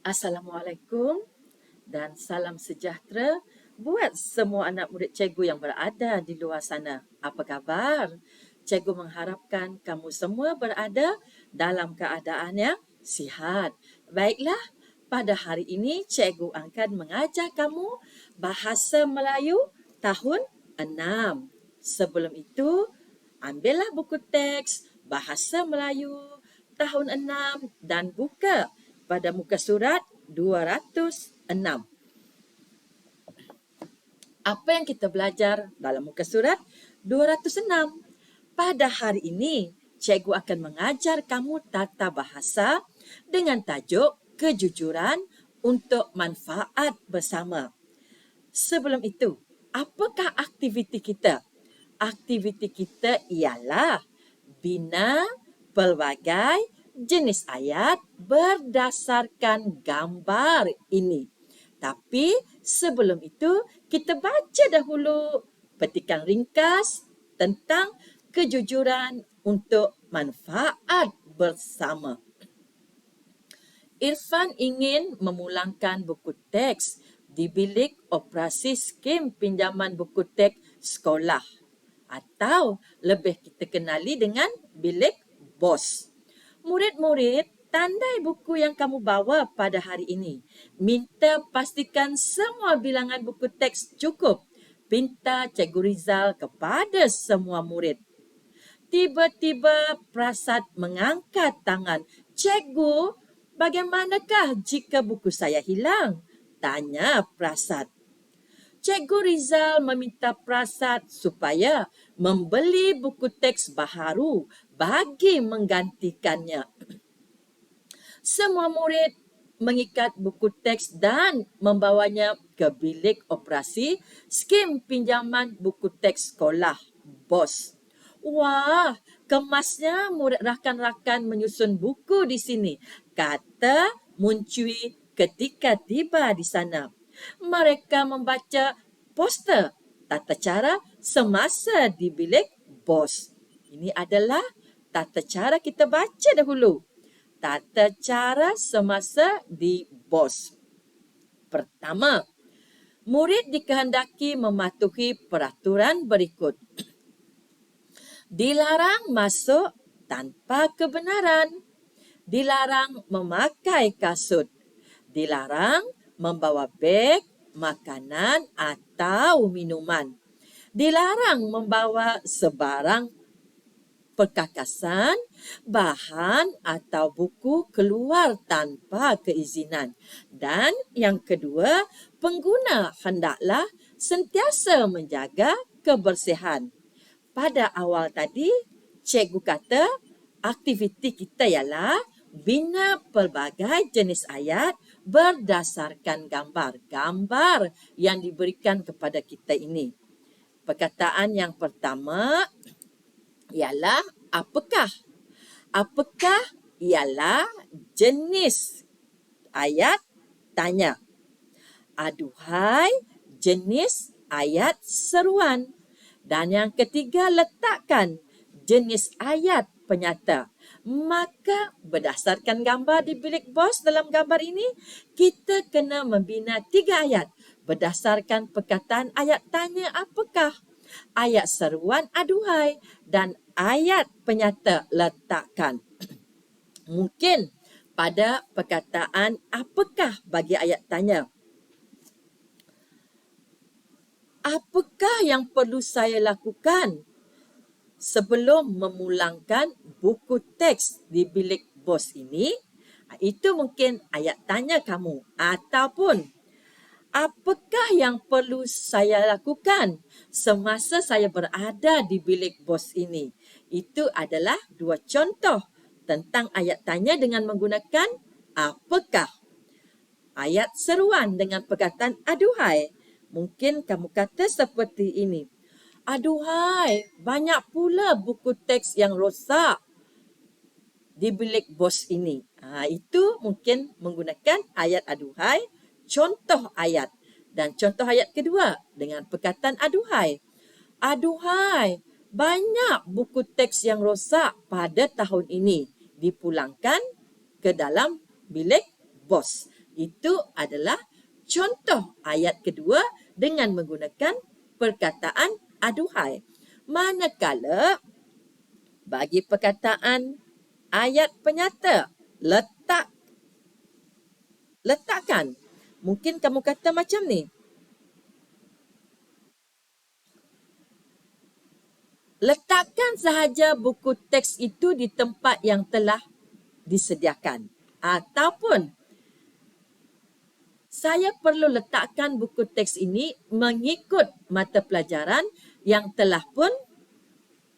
Assalamualaikum dan salam sejahtera buat semua anak murid cikgu yang berada di luar sana. Apa khabar? Cikgu mengharapkan kamu semua berada dalam keadaan yang sihat. Baiklah, pada hari ini cikgu akan mengajar kamu bahasa Melayu tahun 6. Sebelum itu, ambillah buku teks bahasa Melayu tahun 6 dan buka pada muka surat 206. Apa yang kita belajar dalam muka surat 206? Pada hari ini, cikgu akan mengajar kamu tata bahasa dengan tajuk kejujuran untuk manfaat bersama. Sebelum itu, apakah aktiviti kita? Aktiviti kita ialah bina pelbagai jenis ayat berdasarkan gambar ini. Tapi sebelum itu, kita baca dahulu petikan ringkas tentang kejujuran untuk manfaat bersama. Irfan ingin memulangkan buku teks di bilik operasi skim pinjaman buku teks sekolah atau lebih kita kenali dengan bilik BOS. Murid-murid, tandai buku yang kamu bawa pada hari ini. Minta pastikan semua bilangan buku teks cukup. Pinta Cikgu Rizal kepada semua murid. Tiba-tiba Prasad mengangkat tangan. Cikgu, bagaimanakah jika buku saya hilang? Tanya Prasad. Cikgu Rizal meminta Prasad supaya membeli buku teks baharu bagi menggantikannya. Semua murid mengikat buku teks dan membawanya ke bilik operasi skim pinjaman buku teks sekolah BOS. Wah, kemasnya murid rakan-rakan menyusun buku di sini, kata Muncui ketika tiba di sana. Mereka membaca poster tata cara semasa di bilik BOS. Ini adalah tata cara kita baca dahulu. Tata cara semasa di BOS. Pertama, murid dikehendaki mematuhi peraturan berikut. Dilarang masuk tanpa kebenaran. Dilarang memakai kasut. Dilarang membawa beg, makanan atau minuman. Dilarang membawa sebarang perkakasan, bahan atau buku keluar tanpa keizinan. Dan yang kedua, pengguna hendaklah sentiasa menjaga kebersihan. Pada awal tadi, cikgu kata aktiviti kita ialah bina pelbagai jenis ayat berdasarkan gambar yang diberikan kepada kita ini. Perkataan yang pertama ialah apakah? Apakah ialah jenis ayat tanya. Aduhai jenis ayat seruan. Dan yang ketiga, letakkan jenis ayat penyata. Maka berdasarkan gambar di bilik BOS dalam gambar ini, kita kena membina 3 ayat berdasarkan perkataan ayat tanya apakah, ayat seruan aduhai dan ayat penyata letakkan. Mungkin pada perkataan apakah bagi ayat tanya. Apakah yang perlu saya lakukan sebelum memulangkan buku teks di bilik BOS ini? Itu mungkin ayat tanya kamu. Ataupun, apakah yang perlu saya lakukan semasa saya berada di bilik BOS ini? Itu adalah 2 contoh tentang ayat tanya dengan menggunakan apakah. Ayat seruan dengan perkataan aduhai. Mungkin kamu kata seperti ini. Aduhai, banyak pula buku teks yang rosak di bilik BOS ini. Itu mungkin menggunakan ayat aduhai, contoh ayat. Dan contoh ayat kedua dengan perkataan aduhai. Aduhai, banyak buku teks yang rosak pada tahun ini dipulangkan ke dalam bilik BOS. Itu adalah contoh ayat kedua dengan menggunakan perkataan aduhai. Manakala bagi perkataan ayat penyata, letakkan. Mungkin kamu kata macam ni. Letakkan sahaja buku teks itu di tempat yang telah disediakan. Ataupun saya perlu letakkan buku teks ini mengikut mata pelajaran yang telah pun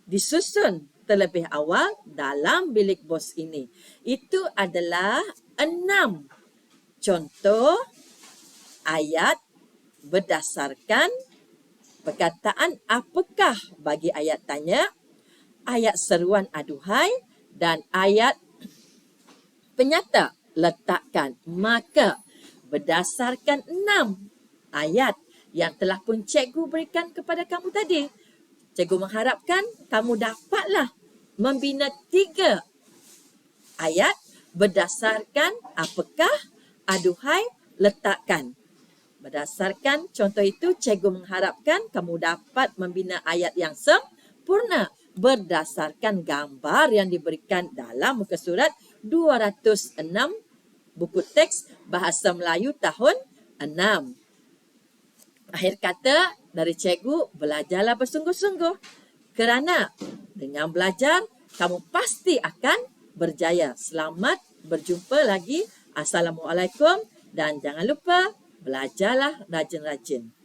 disusun terlebih awal dalam bilik bos ini. Itu adalah 6 contoh ayat berdasarkan perkataan apakah bagi ayat tanya, ayat seruan aduhai dan ayat penyata letakkan. Maka berdasarkan 6 ayat yang telah pun cikgu berikan kepada kamu tadi, cikgu mengharapkan kamu dapatlah membina 3 ayat berdasarkan apakah, aduhai, letakkan. Berdasarkan contoh itu, cikgu mengharapkan kamu dapat membina ayat yang sempurna berdasarkan gambar yang diberikan dalam muka surat 206 buku teks Bahasa Melayu tahun 6. Akhir kata dari cikgu, belajarlah bersungguh-sungguh. Kerana dengan belajar, kamu pasti akan berjaya. Selamat berjumpa lagi. Assalamualaikum dan jangan lupa belajarlah rajin-rajin.